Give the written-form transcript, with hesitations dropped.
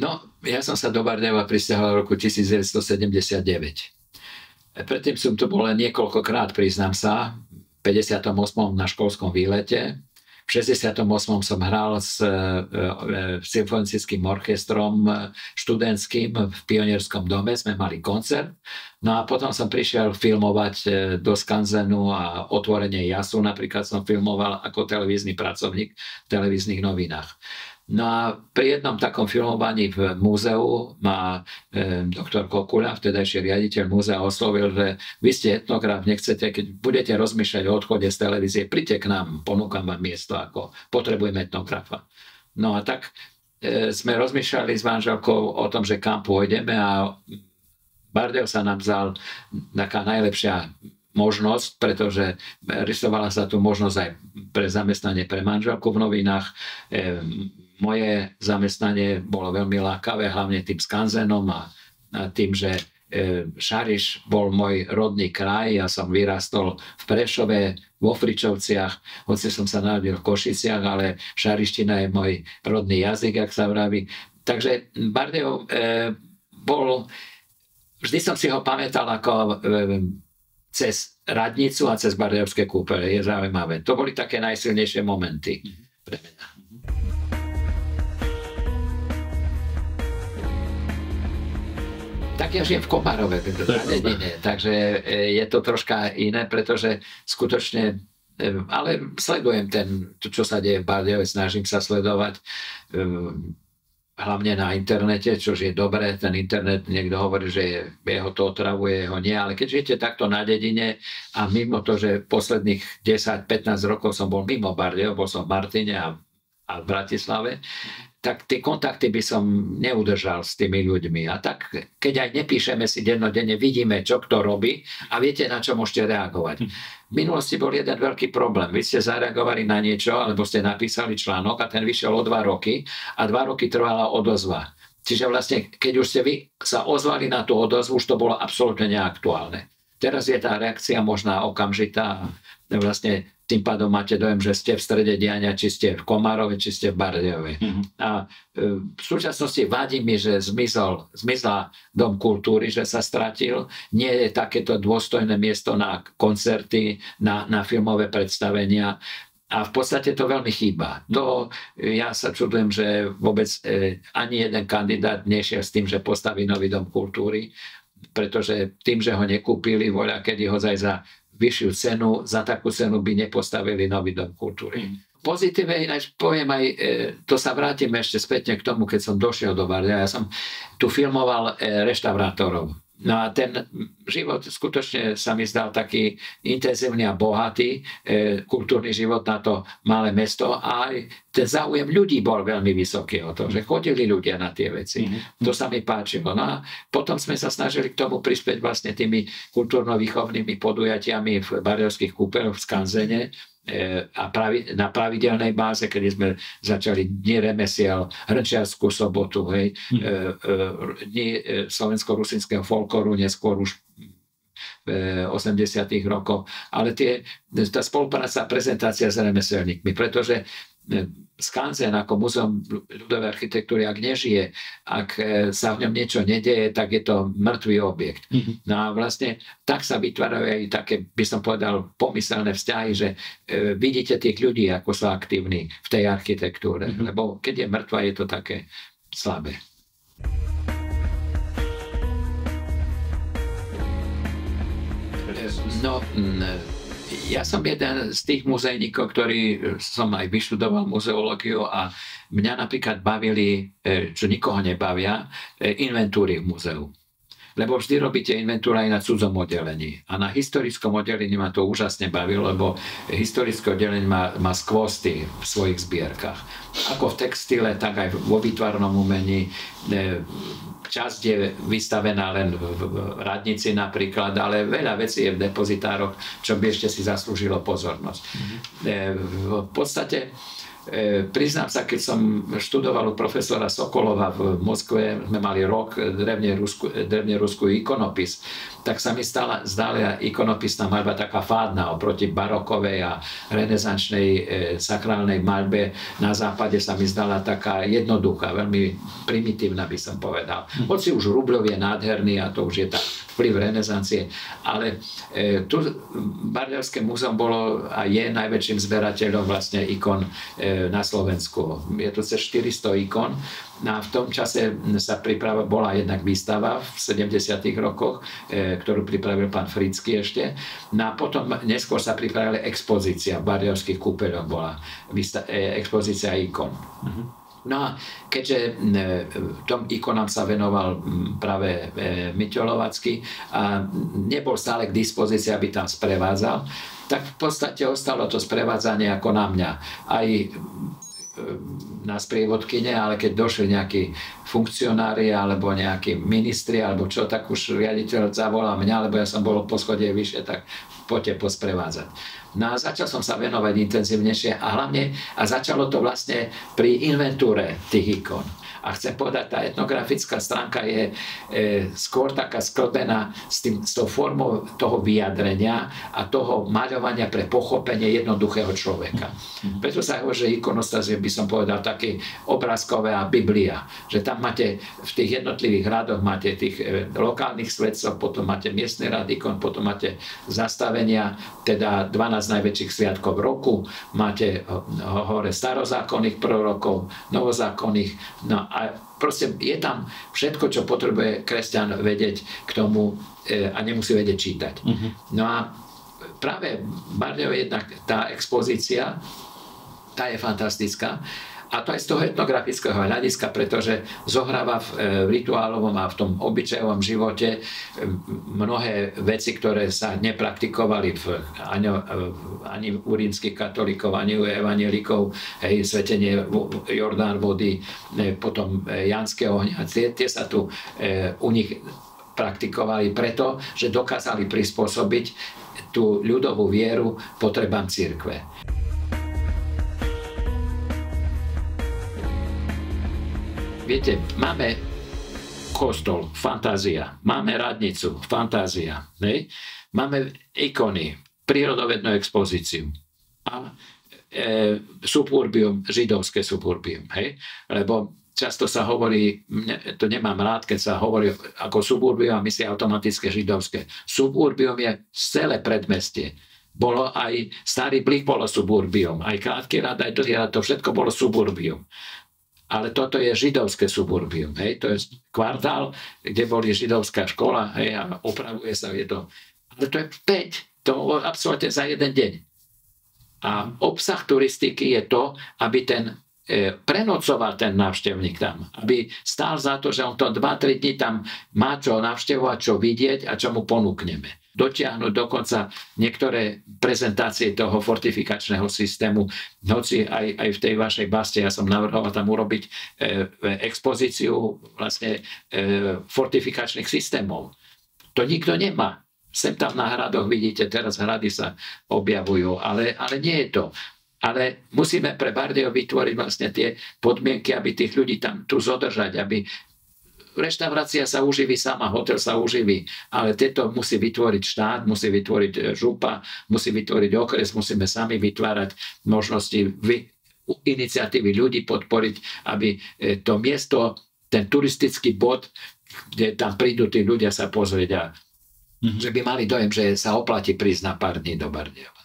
No, ja som sa do Bardejova prisťahoval v roku 1979. Predtým som tu bol len niekoľkokrát, priznám sa, v 58. na školskom výlete. V 68. som hral s symfonickým orchestrom študentským v Pionierskom dome, sme mali koncert. No a potom som prišiel filmovať do Skanzenu a otvorenie Jasu napríklad som filmoval ako televízny pracovník v televíznych novinách. No a pri jednom takom filmovaní v múzeu ma doktor Kokula, vtedajší riaditeľ múzea, oslovil, že vy ste etnograf, nechcete, keď budete rozmýšľať o odchode z televízie, príďte k nám, ponúkam vám miesto, ako potrebujeme etnografa. No a tak sme rozmýšľali s manželkou o tom, že kam pôjdeme a Bardejov sa nám vzal taká najlepšia možnosť, pretože rysovala sa tu možnosť aj pre zamestnanie pre manželku v novinách. Moje zamestnanie bolo veľmi lákavé, hlavne tým Skanzenom a tým, že Šariš bol môj rodný kraj. Ja som vyrastol v Prešove, vo Fričovciach, hoci som sa narodil v Košiciach, ale šariština je môj rodný jazyk, jak sa vraví. Takže Bardejov bol, vždy som si ho pamätal ako cez radnicu a cez Bardejovské kúpele. Je zaujímavé. To boli také najsilnejšie momenty pre mňa. Tak ja žijem v Komárove, na dedine, takže je to troška iné, pretože skutočne, ale sledujem čo sa deje v Bardejove, snažím sa sledovať hlavne na internete, čož je dobré, ten internet, niekto hovorí, že jeho to otravuje, jeho nie, ale keď žijete takto na dedine a mimo to, že posledných 10-15 rokov som bol mimo Bardejov, bol som v Martine a v Bratislave, tak tie kontakty by som neudržal s tými ľuďmi. A tak, keď aj nepíšeme si dennodenne, vidíme, čo kto robí a viete, na čo môžete reagovať. V minulosti bol jeden veľký problém. Vy ste zareagovali na niečo, alebo ste napísali článok a ten vyšiel o 2 roky a 2 roky trvala odozva. Čiže vlastne, keď už ste vy sa ozvali na tú odozvu, už to bolo absolútne neaktuálne. Teraz je tá reakcia možná okamžitá. Vlastne tým pádom máte dojem, že ste v strede diania, či ste v Komárove, či ste v Bardejove. A v súčasnosti vadí mi, že zmizla Dom kultúry, že sa stratil. Nie je takéto dôstojné miesto na koncerty, na filmové predstavenia. A v podstate to veľmi chýba. Ja sa čudujem, že vôbec ani jeden kandidát nešiel s tým, že postaví nový Dom kultúry, pretože tým, že ho nekúpili, voľa, kedy ho za vyššiu cenu, za takú cenu by nepostavili nový Dom kultúry. Pozitíve ináč poviem aj, to sa vrátim ešte spätne k tomu, keď som došiel do Bardejova. Ja som tu filmoval reštaurátorov. No a ten život skutočne sa mi zdal taký intenzívny a bohatý, kultúrny život na to malé mesto a aj ten záujem ľudí bol veľmi vysoký o to, že chodili ľudia na tie veci. To sa mi páčilo. No a potom sme sa snažili k tomu prispieť vlastne tými kultúrno-výchovnými podujatiami v Bardejovských kúpeľoch v Skanzene, a na pravidelnej báze, kedy sme začali dni remesiel, hrnčiarsku sobotu, dni slovensko-rusínskeho folkloru, neskôr už v 80. rokoch. Ale tá spolupráca a prezentácia s remeselníkmi, pretože Skanzen ako múzeum ľudovej architektúry, ak nežije, ak sa v ňom niečo nedeje, tak je to mŕtvý objekt. No a vlastne tak sa vytvárajú aj také, by som povedal, pomyselné vzťahy, že vidíte tých ľudí, ako sú aktívni v tej architektúre. Lebo keď je mŕtva, je to také slabé. No, ja som jeden z tých muzejníkov, ktorý som aj vyštudoval muzeológiu a mňa napríklad bavili, čo nikoho nebavia, inventúry v muzeu. Lebo vždy robíte inventúru aj na cudzom oddelení. A na historickom oddelení ma to úžasne bavilo, lebo historické oddelenie má skvosty v svojich zbierkach. Ako v textile, tak aj vo výtvarnom umení. Časť je vystavená len v radnici napríklad, ale veľa vecí je v depozitároch, čo by ešte si zaslúžilo pozornosť. V podstate Priznám sa, keď som študoval u profesora Sokolova v Moskve, sme mali rok drevne ruskú ikonopis, tak sa mi zdala ikonopisná maľba taká fádna oproti barokovej a renesančnej sakrálnej maľbe. Na západe sa mi zdala taká jednoduchá, veľmi primitívna by som povedal. Hoci už Rubľov je nádherný a to už je tak vplyv renesancie, ale tu Bardejovské múzeum bolo a je najväčším zberateľom vlastne ikon na Slovensku. Je to cez 400 ikon. A v tom čase sa bola jednak výstava v 70. rokoch, ktorú pripravil pán Frický ešte. No a potom neskôr sa pripravila expozícia. V Bardejovských kúpeľoch bola expozícia ikon. No a keďže tom ikonám sa venoval práve Miťo Lovacký a nebol stále k dispozícii, aby tam sprevádzal, tak v podstate ostalo to sprevádzanie ako na mňa. Aj na sprievodkyne, ale keď došli nejakí funkcionári alebo nejakí ministri alebo čo, tak už riaditeľ zavolal mňa, lebo ja som bol po schode vyššie, tak poďte posprevádzať. No a začal som sa venovať intenzívnejšie a hlavne začalo to vlastne pri inventúre tých ikon. A chcem povedať, tá etnografická stránka je skôr taká sklbená s tou formou toho vyjadrenia a toho maľovania pre pochopenie jednoduchého človeka. Preto sa hovorí, že ikonostas je, by som povedal, taký obrázková Biblia. Že tam máte v tých jednotlivých radoch máte tých lokálnych svetcov, potom máte miestny rad ikon, potom máte zastavenia, teda 12 najväčších sviatkov roku, máte hore starozákonných prorokov, novozákonných, no a proste je tam všetko, čo potrebuje kresťan vedieť k tomu a nemusí vedieť čítať. No a práve Bardejov jednak tá expozícia, tá je fantastická. A to aj z toho etnografického hľadiska, pretože zohráva v rituálovom a v tom obyčajovom živote mnohé veci, ktoré sa nepraktikovali ani u rímskych katolíkov, ani u evanjelikov, svetenie Jordán vody, potom Janské ohňa. Tie sa tu u nich praktikovali preto, že dokázali prispôsobiť tú ľudovú vieru potrebám cirkve. Viete, máme kostol, fantázia, máme radnicu, fantázia, hej? Máme ikony, prírodovednú expozíciu a suburbium, židovské suburbium, hej? Lebo často sa hovorí, to nemám rád, keď sa hovorí ako suburbium a myslí automaticky židovské. Suburbium je celé predmestie. Bolo aj Starý Blík bolo suburbium, aj Krátky rad, aj Dlhý rad, to všetko bolo suburbium. Ale toto je židovské suburbium. Hej? To je kvartál, kde boli židovská škola, hej, a opravuje sa je to. Ale to je 5, to absolútne za jeden deň. A obsah turistiky je to, aby prenocoval ten návštevník tam. Aby stál za to, že on to 2-3 dní tam má čo navštevovať, čo vidieť a čo mu ponúkneme. Dotiahnuť dokonca niektoré prezentácie toho fortifikačného systému. Hoci aj v tej vašej baste ja som navrhoval tam urobiť expozíciu vlastne fortifikačných systémov. To nikto nemá. Sem tam na hradoch vidíte, teraz hrady sa objavujú, ale nie je to. Ale musíme pre Bardejov vytvoriť vlastne tie podmienky, aby tých ľudí tam tu zodržať, aby reštaurácia sa uživí sama, hotel sa uživí, ale tieto musí vytvoriť štát, musí vytvoriť župa, musí vytvoriť okres, musíme sami vytvárať možnosti iniciatívy ľudí podporiť, aby to miesto, ten turistický bod, kde tam prídu tí ľudia sa pozrieť a že by mali dojem, že sa oplatí prísť na pár dní do Bardejova.